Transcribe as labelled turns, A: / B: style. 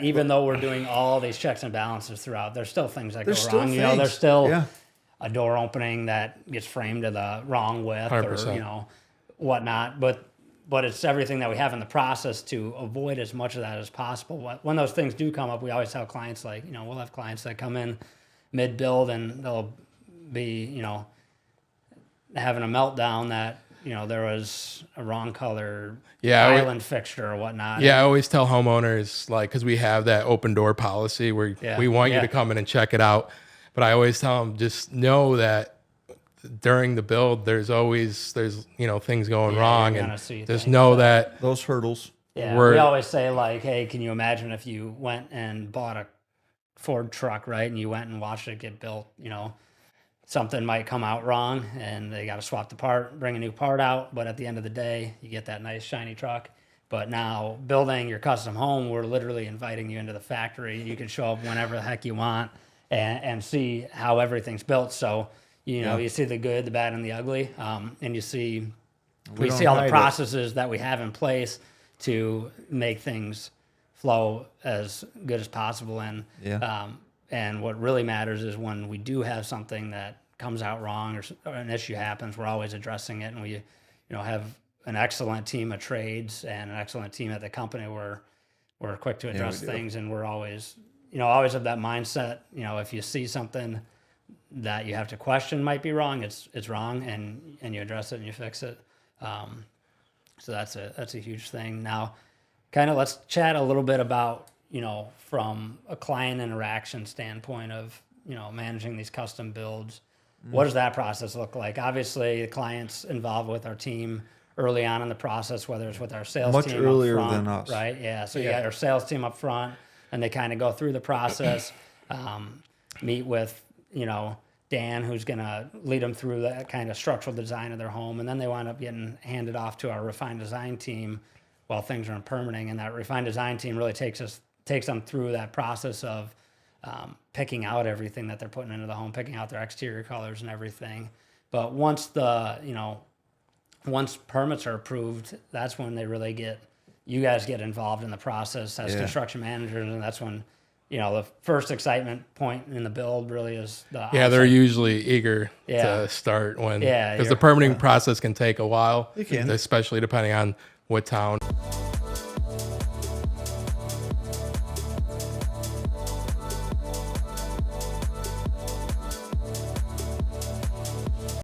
A: Even though we're doing all these checks and balances throughout, there's still things that go
B: There's still
A: wrong. You know, there's
B: things.
A: still
B: Yeah.
A: a door opening that gets framed to the wrong width
C: 100%.
A: or, you know, whatnot. But it's everything that we have in the process to avoid as much of that as possible. When those things do come up, we always tell clients, like, you know, we'll have clients that come in mid-build and they'll be, you know, having a meltdown that, you know, there was a wrong color island fixture or whatnot.
C: Yeah, I always tell homeowners, like, because we have that open door policy where we want you to come in and check it out. But I always tell them, just know that during the build, there's you know, things going wrong, and just know that
B: those hurdles.
A: Yeah, we always say, like, hey, can you imagine if you went and bought a Ford truck, right, and you went and watched it get built, you know, something might come out wrong and they got to swap the part, bring a new part out. But at the end of the day, you get that nice shiny truck. But now building your custom home, we're literally inviting you into the factory. You can show up whenever the heck you want and see how everything's built. So, you know, you see the good, the bad, and the ugly. And you see, we see all the processes that we have in place to make things flow as good as possible. And what really matters is when we do have something that comes out wrong or an issue happens, we're always addressing it. And we, you know, have an excellent team of trades and an excellent team at the company where we're quick to address things. And we're always, you know, always have that mindset. You know, if you see something that you have to question might be wrong, it's wrong, and you address it and you fix it. So that's a huge thing. Now, kind of let's chat a little bit about, you know, from a client interaction standpoint of, you know, managing these custom builds. What does that process look like? Obviously, the client's involved with our team early on in the process, whether it's with our sales
B: Much
A: team
B: earlier
A: up front,
B: than us.
A: right? Yeah. So you got our sales team up front, and they kind of go through the process, meet with, you know, Dan, who's going to lead them through that kind of structural design of their home, and then they wind up getting handed off to our refined design team while things are in permitting. And that refined design team really takes them through that process of picking out everything that they're putting into the home, picking out their exterior colors and everything. But once once permits are approved, that's when you guys get involved in the process as construction managers, and that's when, you know, the first excitement point in the build really is
C: they're usually eager to start because the permitting process can take a while, especially depending on what town.